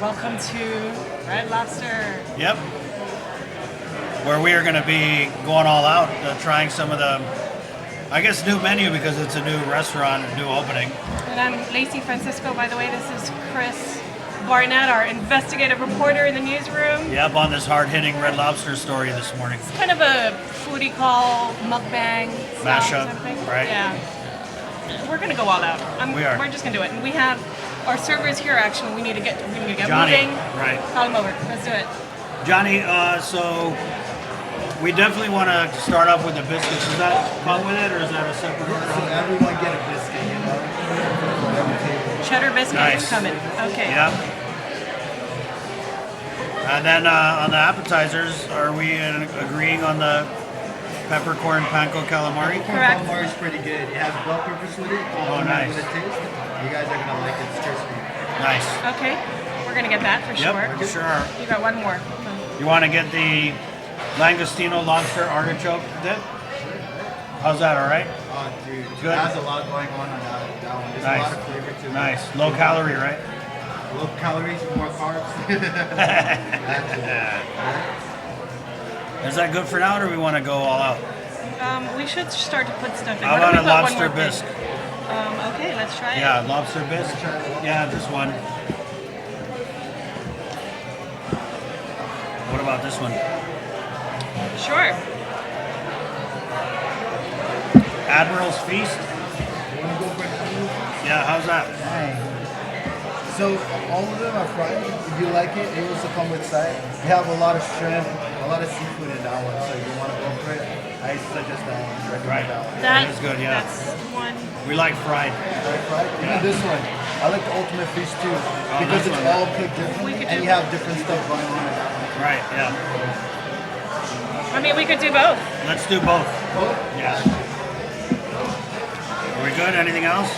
Welcome to Red Lobster. Yep. Where we are going to be going all out, trying some of the, I guess, new menu because it's a new restaurant, a new opening. And I'm Lacee Francisco, by the way. This is Chris Barnett, our investigative reporter in the newsroom. Yep, on this hard-hitting Red Lobster story this morning. It's kind of a foodie call, mukbang, mashup, right? Yeah. We're going to go all out. We are. We're just going to do it. And we have our servers here, actually. We need to get Johnny, moving. right. Call him over. Let's do it. Johnny, so we definitely want to start off with the biscuits. Does that come with it, or is that a separate order? So everyone get a biscuit, you know? Cheddar biscuits Nice. coming. Okay. Yep. And then on the appetizers, are we agreeing on the peppercorn panko calamari? Correct. Calamari is pretty good. It has bell peppers with it. Oh, nice. With a taste. You guys are gonna like it. It's crispy. Nice. Okay. We're going to get that for sure. Yep, sure. You got one more. You want to get the Langostino lobster artichoke dip? How's that, all right? Oh, dude. Good. It has a lot going on that one. There's Nice. a lot of flavor to it. Nice. Low calorie, right? Low calories, more carbs. Is that good for now, or do we want to go all out? We should start to put stuff in. How What if about we a put one lobster more thing? bisque? Okay, let's try it. Yeah, lobster bisque. Yeah, just one. What about this one? Sure. Admiral's Feast? You wanna go for it? Yeah, how's that? So all of them are fried. If you like it, it will come with side. We have a lot of shrimp, a lot of seafood in that one. So if you want to go for it, I suggest that one. Recommend Right. that one. That is good, yeah. That's one. We like fried. Fried. Even this one. I like the ultimate fish too because this it's one. all cooked differently could and do- you have different stuff going on in that one. Right, yeah. I mean, we could do both. Let's do both. Oh, Yeah. Are we good? Anything else?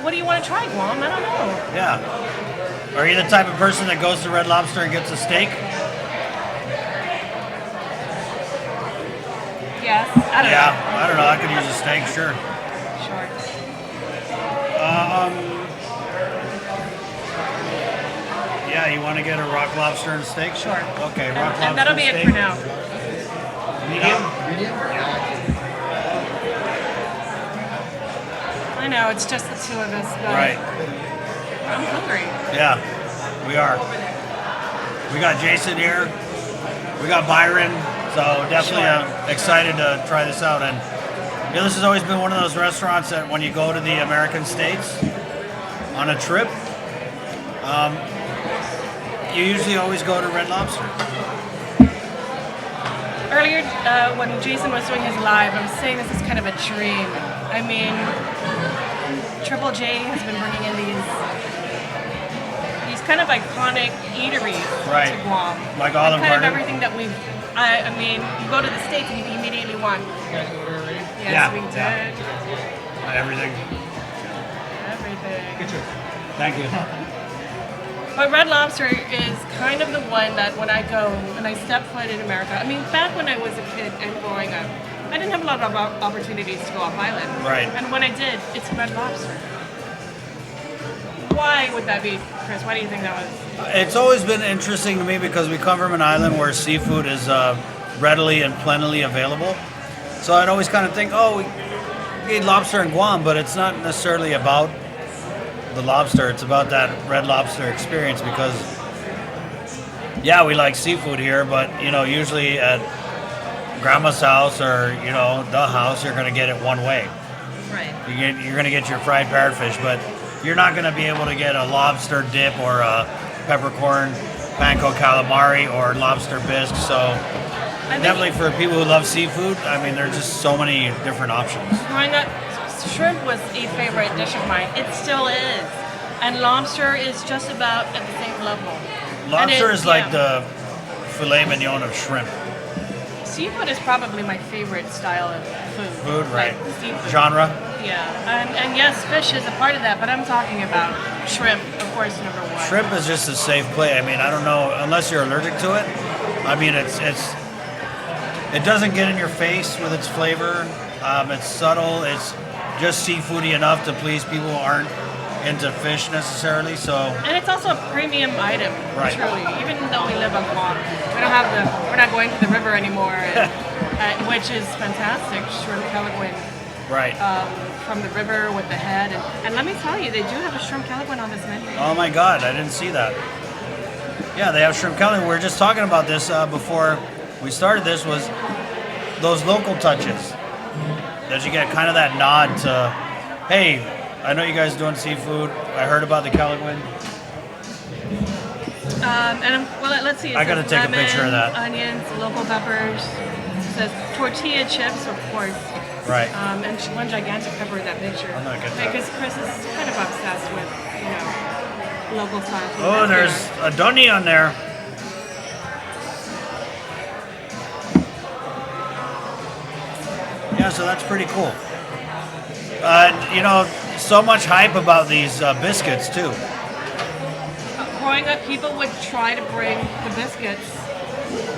What do you want to try, Guam? I don't know. Yeah. Are you the type of person that goes to Red Lobster and gets a steak? Yes. I don't Yeah, I don't know. I could use a steak, sure. know. Sure. Yeah, you want to get a rock lobster and steak? Sure. Okay, rock lobster And that'll be steak. it for now. Medium? medium? I know, it's just the two of us, but Right. I'm hungry. Yeah, we are. We got Jason here. We got Byron. So definitely excited to try this out. And yeah, this has always been one of those restaurants that when you go to the American States on a trip, you usually always go to Red Lobster. Earlier, when Jason was doing his live, I was saying this is kind of a dream. I mean, Triple J has been bringing in these kind of iconic eateries Right. to Guam. Like Olive kind of Garden? everything that we've. I mean, you go to the States and you immediately want. Yes, Yeah, we did. yeah. Everything. Everything. Thank you. But Red Lobster is kind of the one that when I go and I step foot in America, I mean, back when I was a kid and growing up, I didn't have a lot of opportunities to go off island. Right. And when I did, it's Red Lobster. Why would that be, Chris? Why do you think that was? It's always been interesting to me because we come from an island where seafood is readily and plentifully available. So I'd always kind of think, oh, we eat lobster in Guam, but it's not necessarily about the lobster. It's about that Red Lobster experience because, yeah, we like seafood here, but, you know, usually at grandma's house or, you know, the house, you're going to get it one way. Right. You're going to get your fried parrotfish, but you're not going to be able to get a lobster dip or a peppercorn panko calamari or lobster bisque. So definitely for people who love seafood, I mean, there's just so many different options. Why not? Shrimp was a favorite dish of mine. It still is. And lobster is just about at the same level. Lobster is like the filet mignon of shrimp. Seafood is probably my favorite style of food. Food, right. Like seafood. Genre? Yeah. And yes, fish is a part of that, but I'm talking about shrimp, of course, number one. Shrimp is just a safe play. I mean, I don't know, unless you're allergic to it. I mean, it doesn't get in your face with its flavor. It's subtle. It's just seafoody enough to please people who aren't into fish necessarily, so And it's also a premium item, Right. truly. Even though we live on Guam, we're not going to the river anymore, which is fantastic. Shrimp Caliquin right. from the river with the head, and let me tell you, they do have a shrimp Caliquin on this menu. Oh my God, I didn't see that. Yeah, they have shrimp Kelly. We were just talking about this before we started. This was those local touches that you get, kind of that nod to, hey, I know you guys doing seafood. I heard about the Caliquin. Let's see. I gotta take a lemon, picture of that. Onions, local peppers. It says tortilla chips, of course. Right. And one gigantic pepper in that picture. I'm gonna get that. Because Chris is kind of obsessed with, local style food. Oh, there's a donny on there. Yeah, so that's pretty cool. So much hype about these biscuits too. Growing up, people would try to bring the biscuits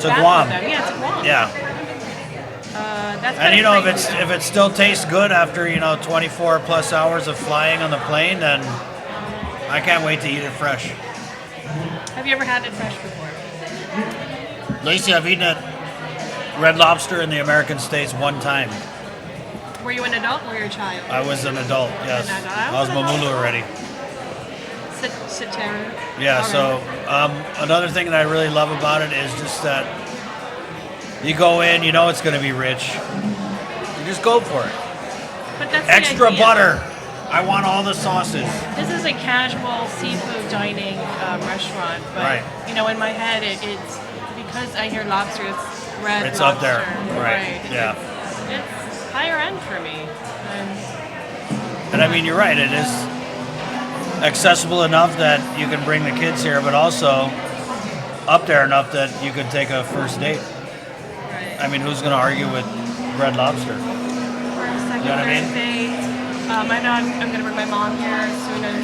To back Guam. with them. Yeah, to Guam. Yeah. That's And kinda if crazy. it still tastes good after 24 plus hours of flying on the plane, then I can't wait to eat it fresh. Have you ever had it fresh before? Lacey, I've eaten at Red Lobster in the American States one time. Were you an adult or were you a child? I was an adult, yes. An adult. I was Mamulu already. Cetera. Yeah, so another thing that I really love about it is just that you go in, you know it's going to be rich. You just go for it. But that's the Extra idea. butter. I want all the sauces. This is a casual seafood dining restaurant, but Right. in my head it's because I hear lobster, it's Red It's Lobster. up there. Right. Yeah. It's higher end for me. And I mean, you're right. It is accessible enough that you can bring the kids here, but also up there enough that you could take a first date. Right. I mean, who's going to argue with Red Lobster? For a second, You know what I mean? third date, I know I'm going to bring my mom here as soon as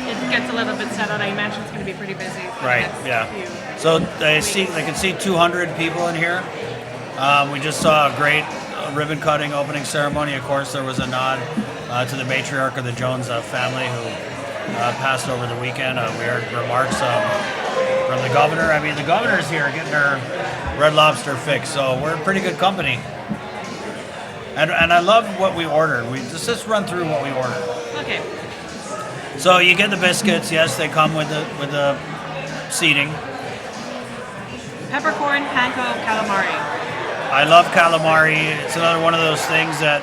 it gets a little bit settled. I imagine it's going to be pretty busy. For the Right, next yeah. few So they weeks. can see 200 people in here. We just saw a great ribbon cutting opening ceremony. Of course, there was a nod to the matriarch of the Jones family who passed over the weekend. We heard remarks from the governor. I mean, the governor's here getting her Red Lobster fix, so we're in pretty good company. And I love what we ordered. Just run through what we ordered. Okay. So you get the biscuits. Yes, they come with the seating. Peppercorn, panko, calamari. I love calamari. It's another one of those things that,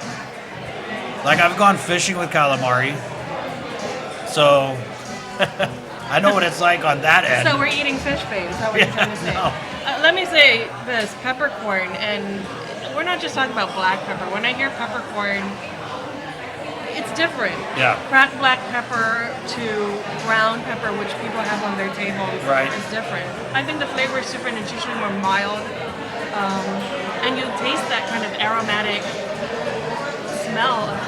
like, I've gone fishing with calamari, so I know what it's like on that end. So we're eating fish bait, is that what you're trying to say? no. Let me say this, peppercorn, and we're not just talking about black pepper. When I hear peppercorn, it's different. Yeah. Cracked black pepper to brown pepper, which people have on their tables, Right. is different. I think the flavor is different. It's usually more mild, and you taste that kind of aromatic smell of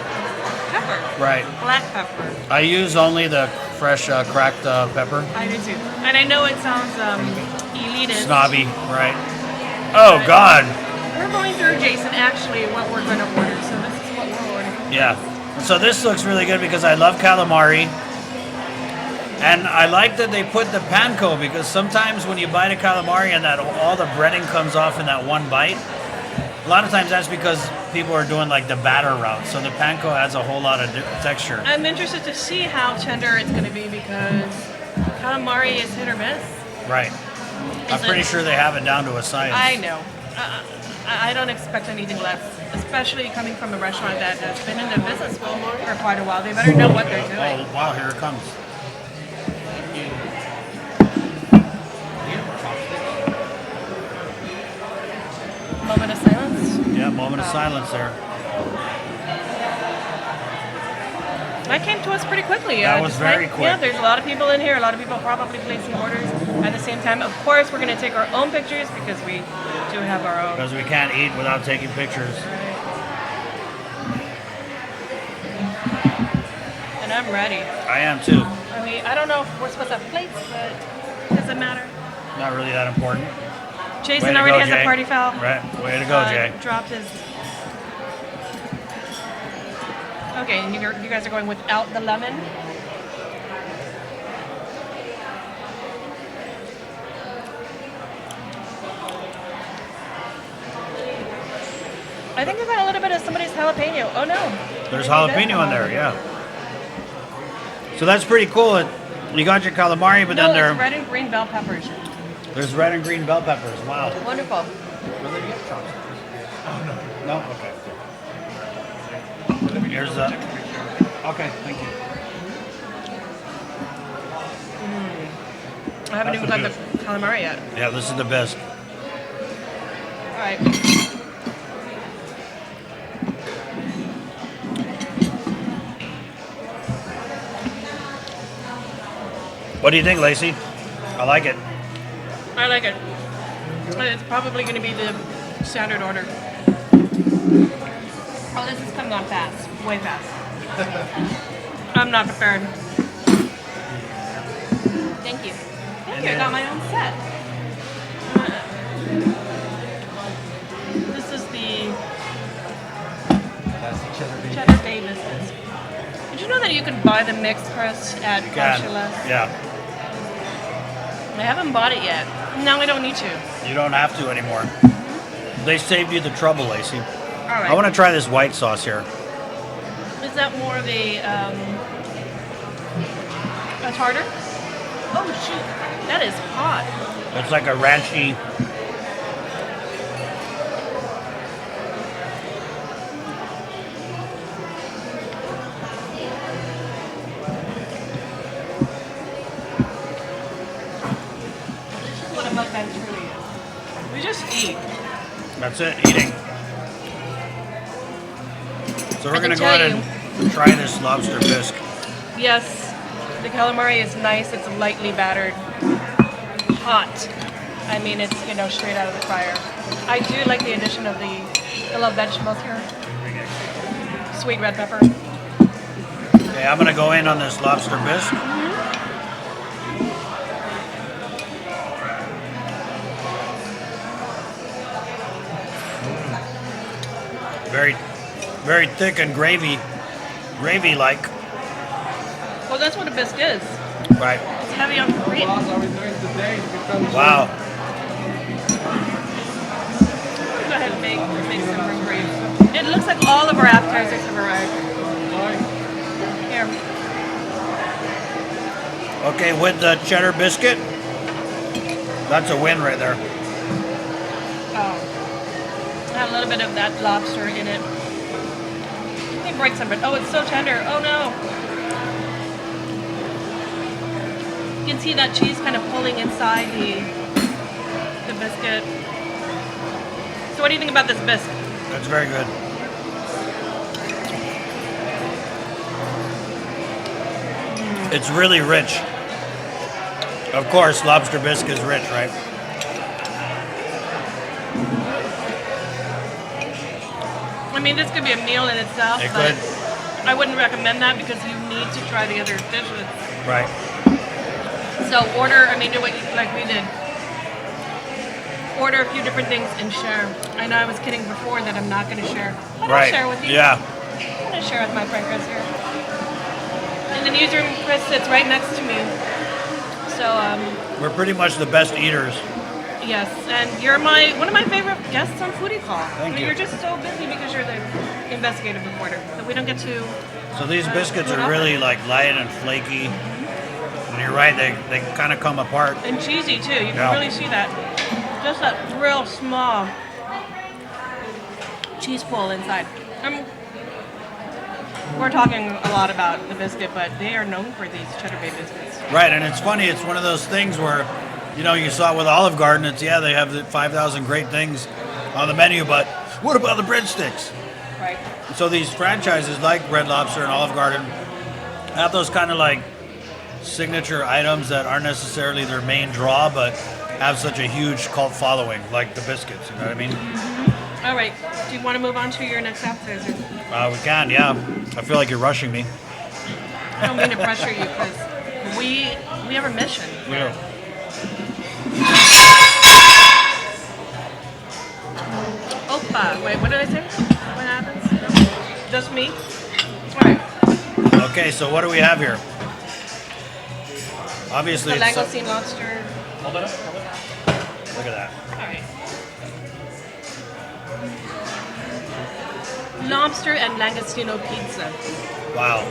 pepper. Right. Black pepper. I use only the fresh cracked pepper. I do too. And I know it sounds elitist. Snobby, right? Oh God. We're going through, Jason, actually what we're going to order. So this is what we're ordering. Yeah. And so this looks really good because I love calamari. And I like that they put the panko because sometimes when you bite a calamari and that all the breading comes off in that one bite, a lot of times that's because people are doing like the batter route. So the panko adds a whole lot of texture. I'm interested to see how tender it's going to be because calamari is hit or miss. Right. I'm pretty sure they have it down to a science. I know. I don't expect anything less, especially coming from a restaurant that has been in the business for quite a while. They better know what they're doing. Oh, wow, here it comes. Moment of silence. Yeah, moment of silence there. That came to us pretty quickly. That was despite- very quick. Yeah, there's a lot of people in here. A lot of people probably placing orders at the same time. Of course, we're going to take our own pictures because we do have our own. Because we can't eat without taking pictures. And I'm ready. I am too. I mean, I don't know if we're supposed to have plates, but it doesn't matter. Not really that important. Jason Way to already go, has Jay. a party foul. Right. Way to go, Jay. Dropped his. Okay, and you guys are going without the lemon? I think I got a little bit of somebody's jalapeno. Oh no. There's Maybe that's jalapeno in there, yeah. So that's pretty cool. You got your calamari, but No, then it's red and green bell peppers. there's red and green bell peppers. Wow. Wonderful. No? Okay. Here's the... Okay, thank you. I haven't even got the calamari yet. Yeah, this is the best. All right. What do you think, Lacey? I like it. I like it. It's probably going to be the standard order. Oh, this is coming on fast. Way fast. I'm not prepared. Thank you. Thank you. I got my own set. This is the That's the cheddar bay biscuits. Did you know that you can buy the mixed crust at Coachella? Yeah. I haven't bought it yet. No, I don't need to. You don't have to anymore. They saved you the trouble, Lacey. All right. I want to try this white sauce here. Is that more of a tartar? Oh shoot, that is hot. It's like a ranchy. This is what a mukbang truly is. We just eat. That's it, eating. So we're I can going to go tell ahead and try this lobster bisque. Yes, the calamari is nice. It's lightly battered, hot. I mean, it's straight out of the fryer. I do like the addition of I love vegetables here. Sweet red pepper. Okay, I'm going to go in on this lobster bisque. Very, very thick and gravy-like. Well, that's what a bisque is. Right. It's heavy on protein. Wow. Go ahead and make some room for you. It looks like all of our appetizers have arrived. Here. Okay, with the cheddar biscuit, that's a win right there. Oh. Had a little bit of that lobster in it. Let me break some of it. Oh, it's so tender. Oh no. You can see that cheese kind of pulling inside the biscuit. So what do you think about this biscuit? That's very good. It's really rich. Of course, lobster bisque is rich, right? I mean, this could be a meal in itself, It but could. I wouldn't recommend that because you need to try the other dishes. Right. So order, do what you, like we did. Order a few different things and share. I know I was kidding before that I'm not going to share, but I'll share with you. Yeah. I'm going to share with my friend Chris here. In the newsroom, Chris sits right next to me. So, We're pretty much the best eaters. yes, and you're one of my favorite guests on Foodie Call. Thank you. You're just so busy because you're the investigative reporter, so we don't get to. So these biscuits are really like light and flaky. And you're right, they kind of come apart. And cheesy too. You can Yeah. really see that. Just that real small cheese pull inside. We're talking a lot about the biscuit, but they are known for these cheddar bay biscuits. Right, and it's funny, it's one of those things where, you saw it with Olive Garden, they have the 5,000 great things on the menu, but what about the breadsticks? Right. So these franchises like Red Lobster and Olive Garden have those kind of like signature items that aren't necessarily their main draw, but have such a huge cult following, like the biscuits, you know what I mean? All right. Do you want to move on to your next appetizer? We can, yeah. I feel like you're rushing me. I don't mean to pressure you because we have a mission. Yeah. Opa. Wait, what did I say? What happens? Just me? All right. Okay, so what do we have here? Obviously, The it's Lacee lobster. Hold it up. Look at that. All right. Lobster and langostino pizza. Wow.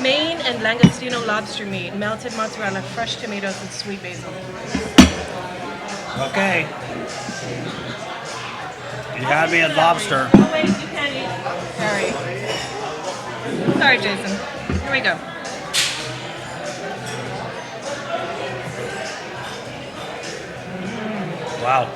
Maine and langostino lobster meat, melted mozzarella, fresh tomatoes, and sweet basil. Okay. You had me at lobster. Oh wait, you can't eat. Sorry. Sorry, Jason. Here we go. Wow.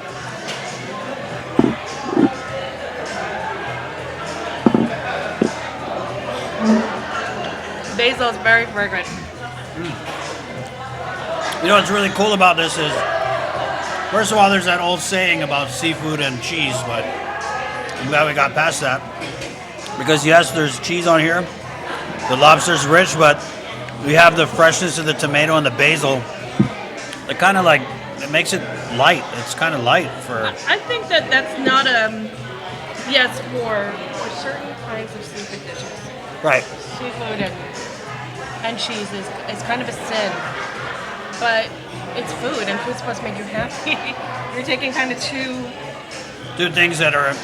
Basil is very fragrant. You know what's really cool about this is, first of all, there's that old saying about seafood and cheese, but I'm glad we got past that. Because yes, there's cheese on here. The lobster's rich, but we have the freshness of the tomato and the basil. It kind of like, it makes it light. It's kind of light for... I think that that's not yes, for certain kinds of seafood dishes. Right. Seafood and cheese is kind of a sin. But it's food, and food's supposed to make you happy. You're taking kind of two things that are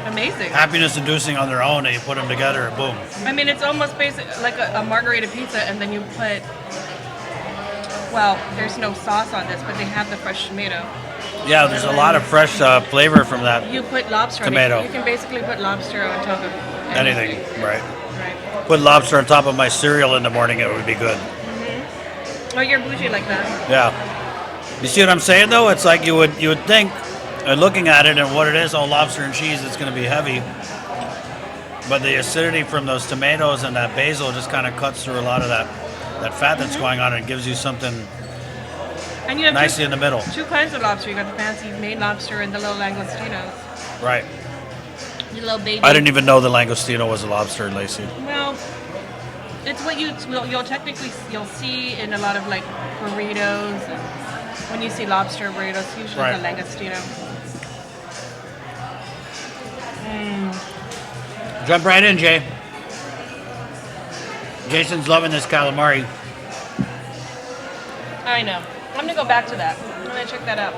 amazing, happiness-inducing on their own, and you put them together, and boom. I mean, it's almost basic like a margarita pizza, and then you put, well, there's no sauce on this, but they have the fresh tomato. Yeah, there's a lot of fresh flavor from that. You put lobster tomato. on it. You can basically put lobster on top of Anything, right. Right. Put lobster on top of my cereal in the morning, it would be good. Oh, you're bougie like that. Yeah. You see what I'm saying, though? It's like you would think, looking at it and what it is, lobster and cheese, it's going to be heavy. But the acidity from those tomatoes and that basil just kind of cuts through a lot of that fat that's going on and gives you something And you have nicely in the middle. two kinds of lobster. You got the fancy Maine lobster and the little langostinos. Right. The little baby. I didn't even know the langostino was a lobster, Lacey. Well, it's what you'll see in a lot of like burritos. And when you see lobster burritos, usually Right. the langostino. Jump right in, Jay. Jason's loving this calamari. I know. I'm gonna go back to that. I'm gonna check that out.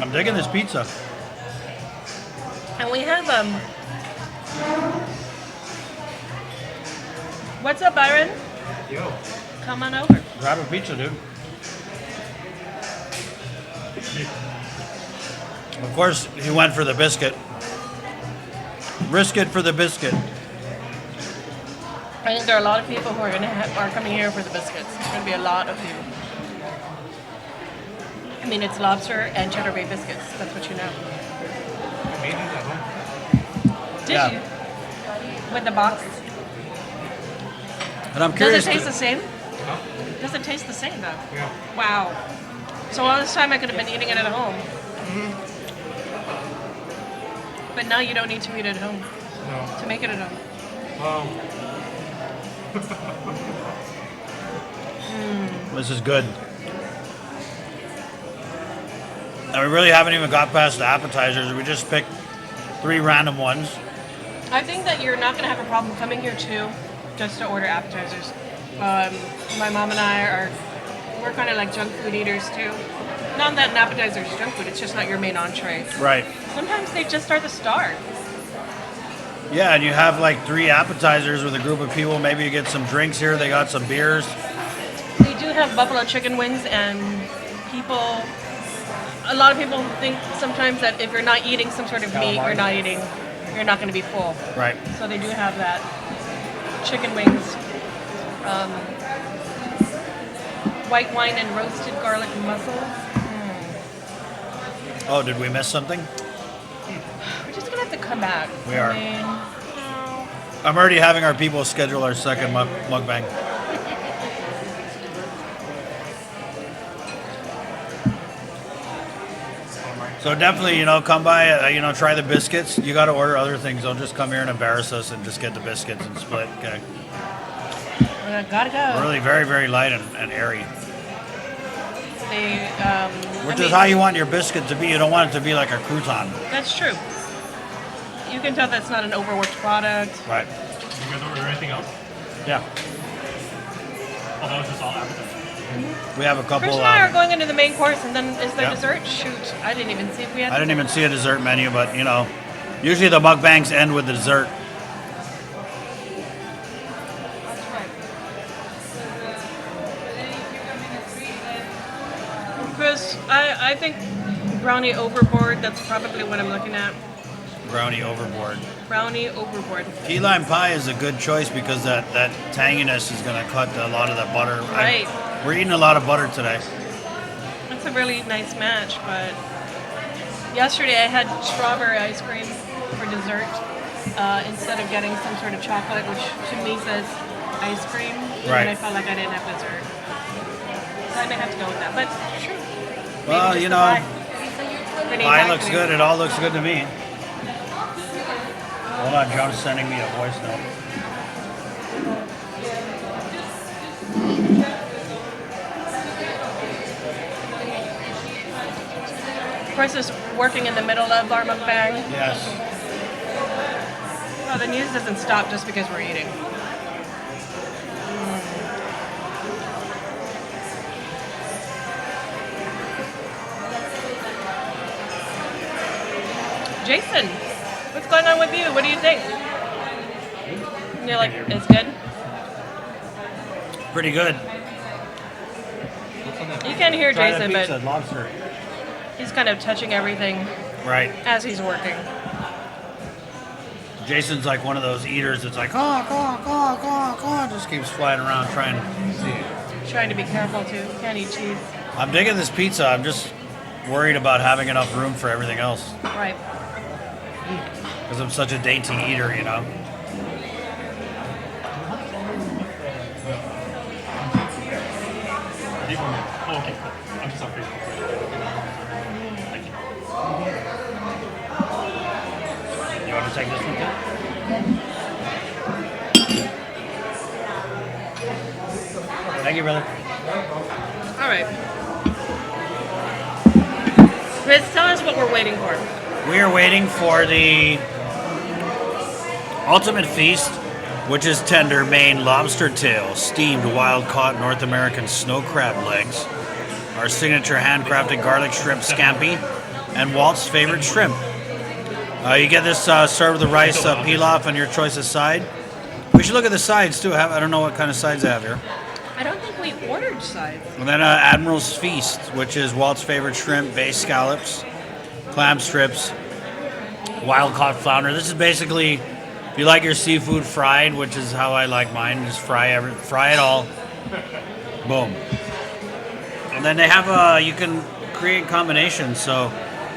I'm digging this pizza. And we have what's up, Byron? Yo. Come on over. Grab a pizza, dude. Of course, he went for the biscuit. Risk it for the biscuit. I think there are a lot of people who are coming here for the biscuits. There's gonna be a lot of you. I mean, it's lobster and cheddar bay biscuits. That's what you know. Did Yeah. you? With the box? And I'm Does curious. it taste the same? Huh? Does it taste the same though? Yeah. Wow. So all this time I could have been eating it at home. But now you don't need to eat it at home No. to make it at home. This is good. And we really haven't even got past the appetizers. We just picked 3 random ones. I think that you're not going to have a problem coming here too, just to order appetizers. My mom and I we're kind of like junk food eaters too. Not that an appetizer is junk food, it's just not your main entree. Right. Sometimes they just are the start. Yeah, and you have like 3 appetizers with a group of people. Maybe you get some drinks here. They got some beers. They do have buffalo chicken wings, and a lot of people think sometimes that if you're not eating some sort of meat, you're not going to be full. Right. So they do have that. Chicken wings, white wine and roasted garlic mussels. Oh, did we miss something? We're just going to have to come back. We are. I mean, I'm already having our people schedule our second mukbang. So definitely, come by, try the biscuits. You got to order other things. Don't just come here and embarrass us and just get the biscuits and split. Okay. gotta go. Really very, very light and airy. Which is I mean, how you want your biscuit to be. You don't want it to be like a crouton. That's true. You can tell that's not an overworked product. Right. you guys order anything else? Yeah. Oh, that was just all appetizers. We have a couple. Chris and I are going into the main course, and then is there Yeah. dessert? Shoot, I didn't even see if we had. I didn't even see a dessert menu, but you know, usually the mukbangs end with the dessert. That's right. Chris, I think brownie overboard. That's probably what I'm looking at. Brownie overboard. Brownie overboard. Key lime pie is a good choice because that tanginess is going to cut a lot of the butter. Right. We're eating a lot of butter today. That's a really nice match, but yesterday I had strawberry ice cream for dessert instead of getting some sort of chocolate, which to me says ice cream. Right. And I felt like I didn't have dessert. So I may have to go with that, but sure. Well, Maybe you just know, the pie. pie looks good. It all looks good to me. Hold on, John's sending me a voice note. Chris is working in the middle of our mukbang. Yes. Well, the news doesn't stop just because we're eating. Jason, what's going on with you? What do you think? You're like, it's good? Pretty good. You can hear Try Jason, the pizza, but lobster. he's kind of touching everything Right. as he's working. Jason's like one of those eaters that's like, just keeps flying around trying to see. Trying to be careful too. Can't eat cheese. I'm digging this pizza. I'm just worried about having enough room for everything else Right. because I'm such a dainty eater, you know. Oh, okay, cool. I'm just on Facebook. Thank you. You want to take this one too? Thank you, brother. All right. Chris, tell us what we're waiting for. We are waiting for the ultimate feast, which is tender Maine lobster tail, steamed wild-caught North American snow crab legs, our signature handcrafted garlic shrimp scampi, and Walt's favorite shrimp. You get this served with the rice pilaf and your choice of side. We should look at the sides too. I don't know what kind of sides they have here. I don't think we ordered sides. And then Admiral's Feast, which is Walt's favorite shrimp, bay scallops, clam strips, wild-caught flounder. This is basically, if you like your seafood fried, which is how I like mine, just fry it all. Boom. And then they have you can create combinations, so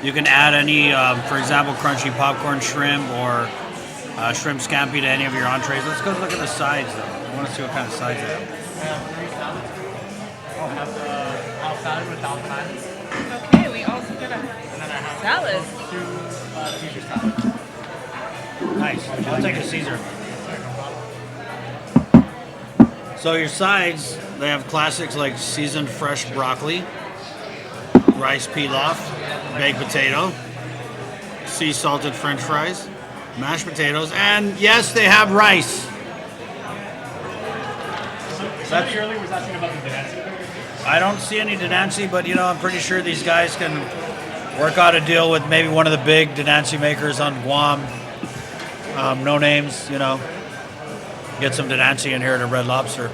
you can add any, for example, crunchy popcorn shrimp or shrimp scampi to any of your entrees. Let's go look at the sides, though. I want to see what kind of sides they have. I'll have the house salad with down pan. Okay, we also get a And then I have salad. two Caesar salads. Nice. I'll take a Caesar. So your sides, they have classics like seasoned fresh broccoli, rice pilaf, baked potato, sea salted French fries, mashed potatoes, and yes, they have rice. Somebody earlier was asking about the Dancy. I don't see any Denancy, but you know, I'm pretty sure these guys can work out a deal with maybe one of the big Denancy makers on Guam. No names, you know. Get some Denancy in here at a Red Lobster.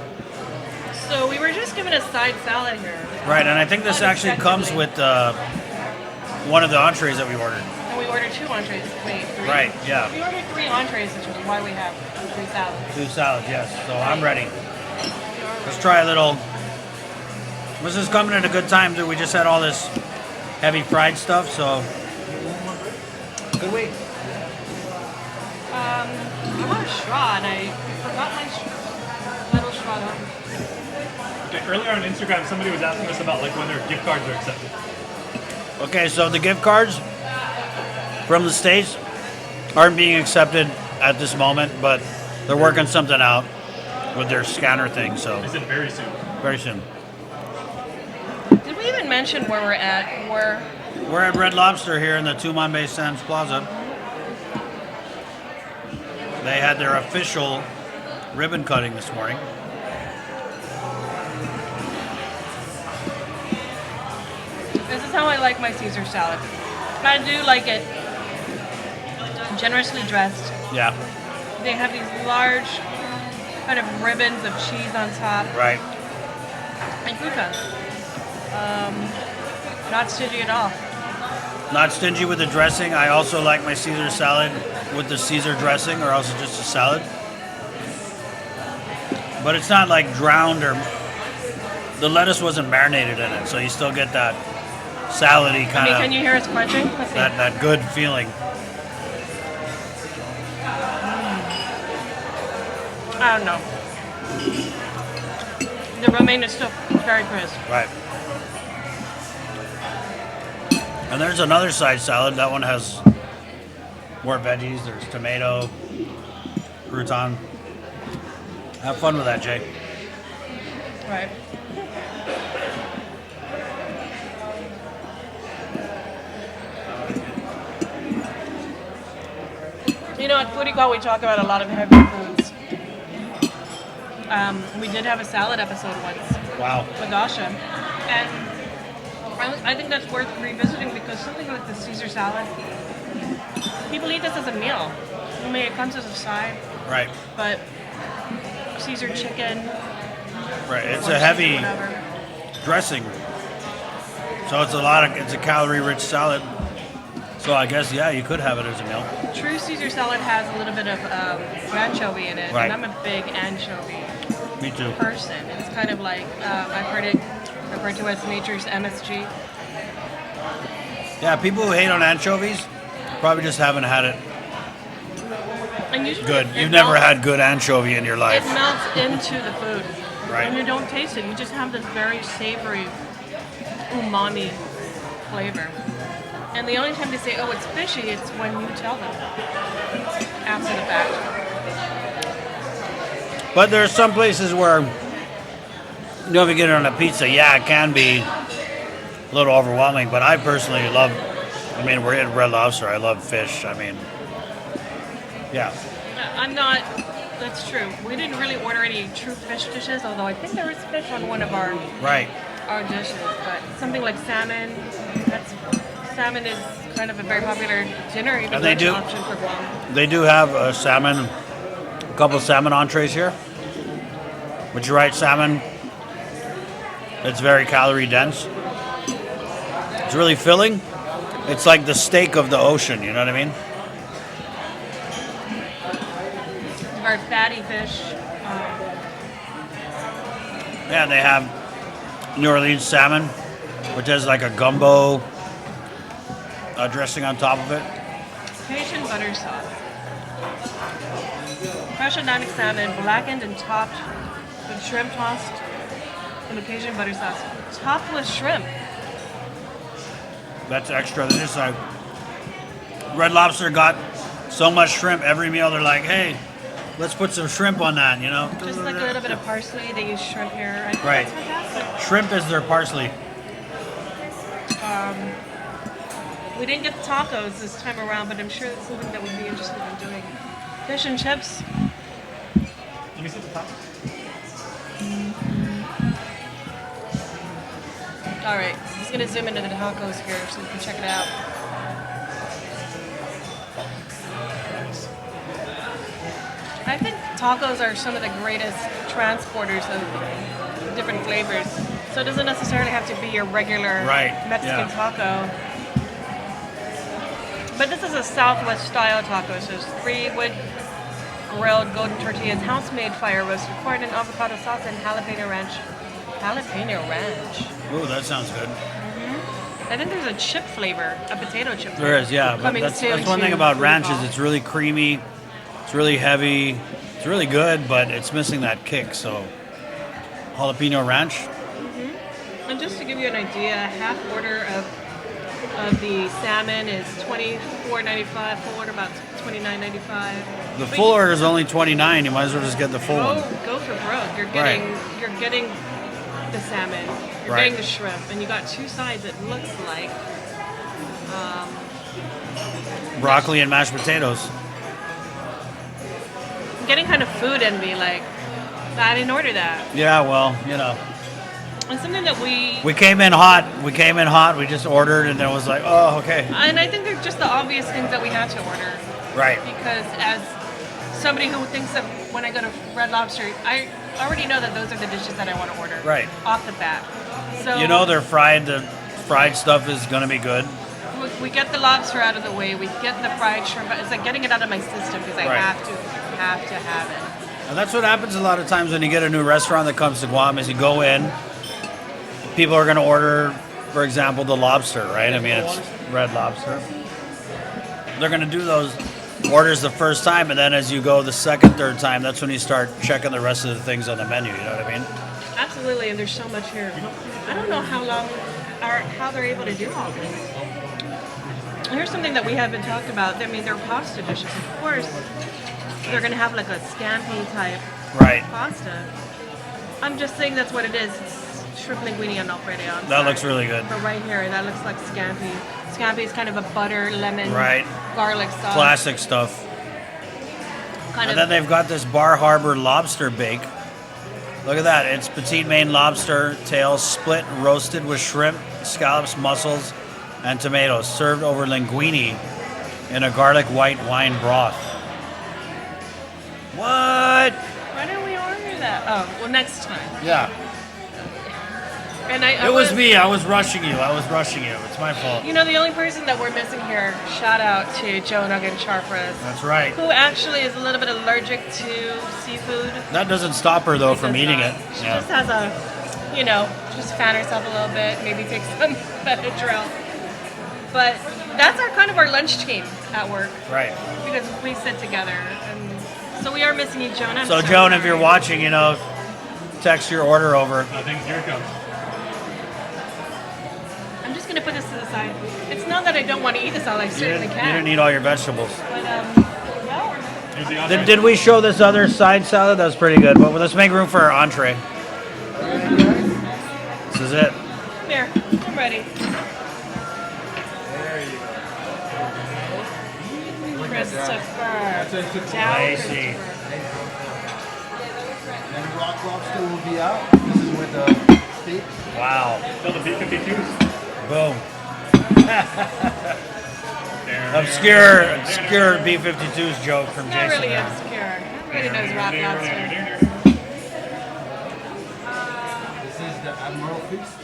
So we were just given a side salad here. Right, and I think this actually comes with one of the entrees that we ordered. And we ordered 2 entrees. Wait, 3? Right, yeah. We ordered 3 entrees, which is why we have 3 salads. 2 salads, yes. So I'm ready. Let's try a little. This is coming at a good time, too. We just had all this heavy fried stuff, so. Good week. I want a straw, and I forgot my little straw. Okay, earlier on Instagram, somebody was asking us about like when their gift cards are accepted. Okay, so the gift cards from the States aren't being accepted at this moment, but they're working something out with their scanner thing, so They said very soon. very soon. Did we even mention where we're at? We're at Red Lobster here in the Tumon Sands Plaza. They had their official ribbon cutting this morning. This is how I like my Caesar salad. I do like it generously dressed. Yeah, They have these large kind of ribbons of cheese on top. right. And croutons. Not stingy at all. Not stingy with the dressing. I also like my Caesar salad with the Caesar dressing, or also just a salad. But it's not like drowned or the lettuce wasn't marinated in it, so you still get that salady I kind mean, of can you hear us crunching? Let's see. that good feeling. I don't know. The romaine is still very crisp. Right. And there's another side salad. That one has more veggies. There's tomato, crouton. Have fun with that, Jay. Right. You know, at Foodie Call we talk about a lot of heavy foods. We did have a salad episode once Wow. with Asha. And I think that's worth revisiting because something like the Caesar salad, people eat this as a meal. I mean, it comes as a side, Right. but Caesar chicken, Right. It's or a heavy whatever. dressing. So it's a calorie-rich salad. So I guess, yeah, you could have it as a meal. True Caesar salad has a little bit of anchovy in it, Right. and I'm a big anchovy Me too. person. It's kind of like, I've heard it referred to as nature's MSG. Yeah, people who hate on anchovies probably just haven't had it And usually good. it You've never melts- had good anchovy in your It life. melts into the food. Right. When you don't taste it, you just have this very savory, umami flavor. And the only time they say, oh, it's fishy, it's when you tell them after the fact. But there are some places where, you know, if you get it on a pizza, yeah, it can be a little overwhelming. But I personally love, we're at Red Lobster. I love fish. Yeah. I'm not, that's true. We didn't really order any true fish dishes, although I think there is fish on one of our Right. dishes. But something like salmon, salmon is kind of a very popular dinner, even And though they it's do- an option for Guam. They do have a couple salmon entrees here. But you're right, salmon, it's very calorie dense. It's really filling. It's like the steak of the ocean, you know what I mean? Very fatty fish. Yeah, they have New Orleans salmon, which has like a gumbo dressing on top of it. Cajun butter sauce. Fresh Atlantic salmon, blackened and topped with shrimp tossed in the Cajun butter sauce. Topped with shrimp. That's extra. They're just like, Red Lobster got so much shrimp every meal. They're like, hey, let's put some shrimp on that, you know? Just like a little bit of parsley. They use shrimp here. I think Right. that's fantastic. Shrimp is their parsley. We didn't get tacos this time around, but I'm sure that's something that we'd be interested in doing. Fish and chips. Let me see the top. All right, I'm just gonna zoom into the tacos here so you can check it out. I think tacos are some of the greatest transporters of different flavors. So it doesn't necessarily have to be your regular Right, Mexican yeah. taco. But this is a Southwest style taco. So it's 3 wood grilled golden tortillas, house-made fire roasted corn and avocado sauce and jalapeno ranch. Jalapeno ranch. Ooh, that sounds good. I think there's a chip flavor, a potato chip flavor. There is, yeah. But coming that's soon one to thing about Foodie ranch Call. is it's really creamy, it's really heavy, it's really good, but it's missing that kick. So, jalapeno ranch. And just to give you an idea, a half order of the salmon is $24.95. Full order about $29.95. The But full order is only $29. You might as well just get the full one. Go for broke. You're Right. getting the salmon. You're Right. getting the shrimp, and you got 2 sides. It looks like Broccoli and mashed potatoes. getting kind of food envy. Like, I didn't order that. Yeah, well, you know. It's something that We came in hot. We just ordered, and then it was like, oh, okay. and I think they're just the obvious things that we had to order. Right. Because as somebody who thinks that when I go to Red Lobster, I already know that those are the dishes that I want to order. Right. Off the bat. So You know, they're fried. The fried stuff is going to be good. we get the lobster out of the way. We get the fried shrimp. It's like getting it out of my system because I Right. have to have it. And that's what happens a lot of times when you get a new restaurant that comes to Guam is you go in, people are going to order, for example, the lobster, right? I mean, it's Red Lobster. They're going to do those orders the first time, and then as you go the second, third time, that's when you start checking the rest of the things on the menu, you know what I mean? Absolutely, and there's so much here. I don't know how they're able to do all this. Here's something that we haven't talked about. I mean, they're pasta dishes, of course. They're gonna have like a scampi type Right. pasta. I'm just saying that's what it is. It's shrimp linguine and alfredo. That looks really good. But right here, that looks like scampi. Scampi is kind of a butter, lemon, Right. garlic sauce. Classic stuff. Kind And then they've got this Bar Harbor lobster bake. Look at that. It's petite Maine lobster tails split, roasted with shrimp, scallops, mussels, and tomatoes, served over linguine in a garlic white wine broth. What? Why didn't we order that? Oh, well, next time. Yeah. And It was me. I was rushing you. It's my fault. You know, the only person that we're missing here, shout out to Joe Nugget Charfras, That's right. who actually is a little bit allergic to seafood. That doesn't stop her, though, from Does eating not. it. She Yeah. just has just fan herself a little bit, maybe take some Benadryl. But that's kind of our lunch team at work Right. because we sit together. And so we are missing you, Joan. I'm So, so Joan, if sorry. you're watching, text your order over. I think here it comes. I'm just going to put this to the side. It's not that I don't want to eat this all, I You certainly didn't, can. eat all your vegetables. But, no. Here's the entree. Did we show this other side salad? That was pretty good. But let's make room for our entree. This is it. There, I'm ready. Christopher. Down Lacee. Christopher. And rock lobster will be out. This is with the steak. Wow. Still the B-52s. Boom. Obscure B-52s joke from Not Jason. really obscure. Everybody knows rock lobster. This is the Admiral Feast.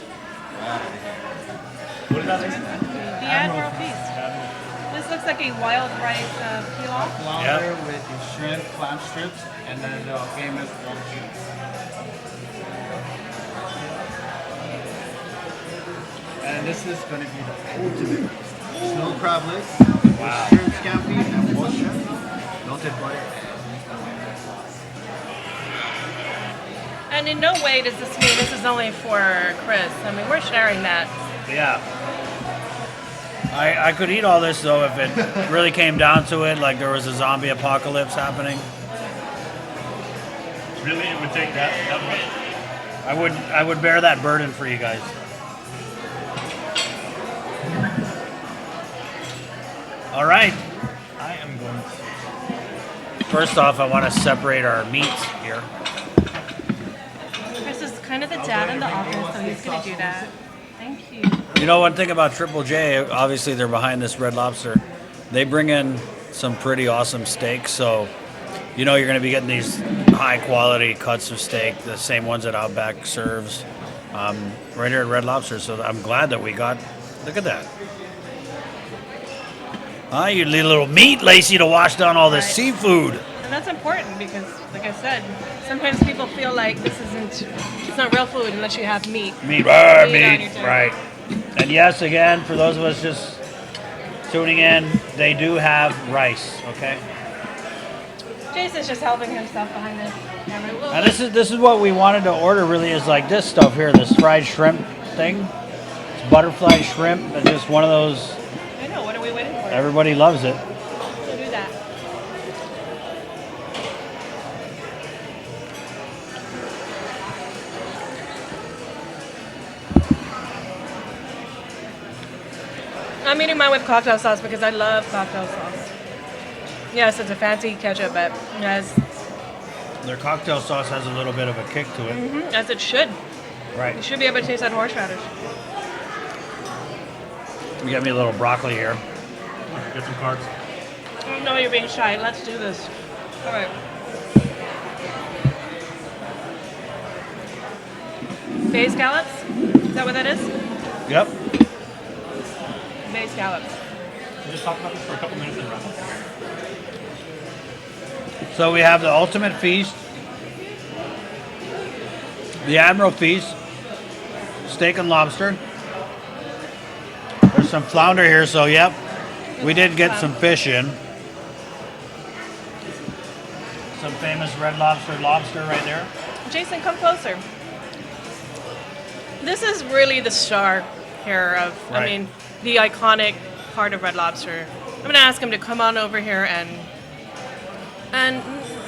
What is that, Lacey? The Admiral Feast. This looks like a wild rice pilaf. Flounder with the shrimp, clam strips, and then the famous warm cheese. And this is going to be the ultimate feast. Snow crab legs, Wow. shrimp scampi, and boiled shrimp, melted butter. And in no way does this mean this is only for Chris. I mean, we're sharing that. Yeah. I could eat all this, though, if it really came down to it, like there was a zombie apocalypse happening. Really, it would take that much? I would bear that burden for you guys. All right. I am going to... First off, I want to separate our meats here. Chris is kind of the dad in the office, so he's going to do that. Thank you. You know, one thing about Triple J, obviously they're behind this Red Lobster. They bring in some pretty awesome steaks, so you're going to be getting these high quality cuts of steak, the same ones that Outback serves, right here at Red Lobster. So I'm glad that we got. Look at that. You need a little meat, Lacey, to wash down all this Right. seafood. And that's important because, like I said, sometimes people feel like it's not real food unless you have meat. Meat, Meat on your meat, table. right. And yes, again, for those of us just tuning in, they do have rice, okay? Jason's just helping himself behind the camera. Well, Now this is what we wanted to order really is like this stuff here, this fried shrimp thing. It's butterfly shrimp. It's just one of those, I know, what are we waiting for? everybody loves it. We'll do that. I'm eating mine with cocktail sauce because I love cocktail sauce. Yes, it's a fancy ketchup, but it has Their cocktail sauce has a little bit of a kick to it. As it should. Right. You should be able to taste that horseradish. You got me a little broccoli here. Get some carbs. I know you're being shy. Let's do this. All right. Bay scallops? Is that what that is? Yep. Bay scallops. We just talked about this for a couple minutes and run. So we have the ultimate feast, the Admiral feast, steak and lobster. There's some flounder here, so yep, we did get some fish in. Some famous Red Lobster right there. Jason, come closer. This is really the star here of, I Right. mean, the iconic part of Red Lobster. I'm gonna ask him to come on over here and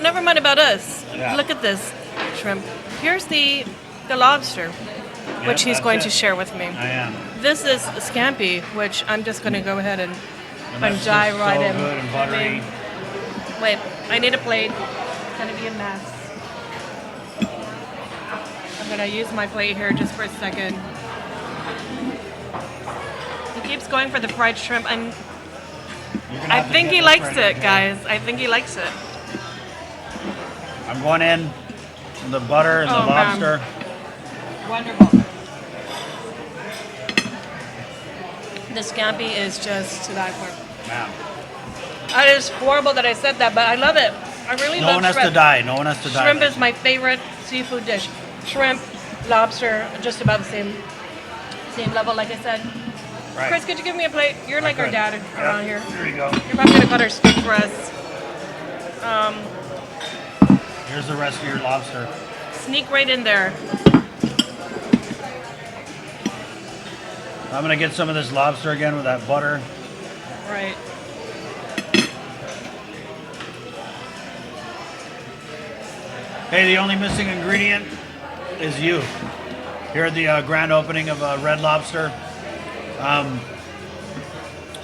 never mind about us. Yeah. Look at this shrimp. Here's the lobster, which he's that's going it. to share with me. I am. This is scampi, which I'm just gonna go ahead and that's dive just right so in. good and buttery. Wait, I need a plate. It's gonna be a mess. I'm gonna use my plate here just for a second. He keeps going for the fried shrimp. You're gonna I have to think get he this likes right it, here. guys. I think he likes it. I'm going in the butter and the Oh, man. lobster. Wonderful. The scampi is just to die for. Man. It is horrible that I said that, but I love it. I really No love one has shrimp. to die. No one has to die. Shrimp is my favorite seafood dish. Shrimp, lobster, just about the same level, like I said. Right. Chris, could you give me a plate? You're like our could. dad around here. Here you go. You're probably gonna cut our steak for us. Here's the rest of your lobster. Sneak right in there. I'm gonna get some of this lobster again with that butter. Right. Hey, the only missing ingredient is you. Here at the grand opening of Red Lobster.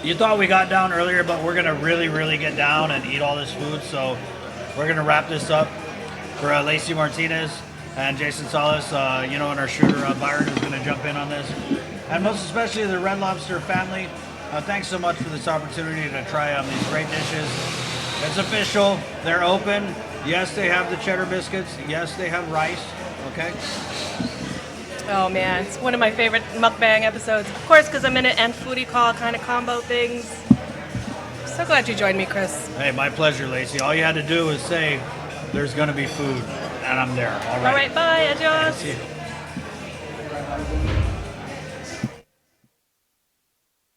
You thought we got down earlier, but we're gonna really get down and eat all this food. So we're gonna wrap this up for Lacey Martinez and Jason Salas, and our shooter Byron, who's gonna jump in on this, and most especially the Red Lobster family. Thanks so much for this opportunity to try these great dishes. It's official. They're open. Yes, they have the cheddar biscuits. Yes, they have rice. Okay. Oh man, it's one of my favorite mukbang episodes. Of course, because I'm in it and foodie call kind of combo things. So glad you joined me, Chris. Hey, my pleasure, Lacey. All you had to do is say there's going to be food, and I'm there. All right. All right, bye, adios. See you.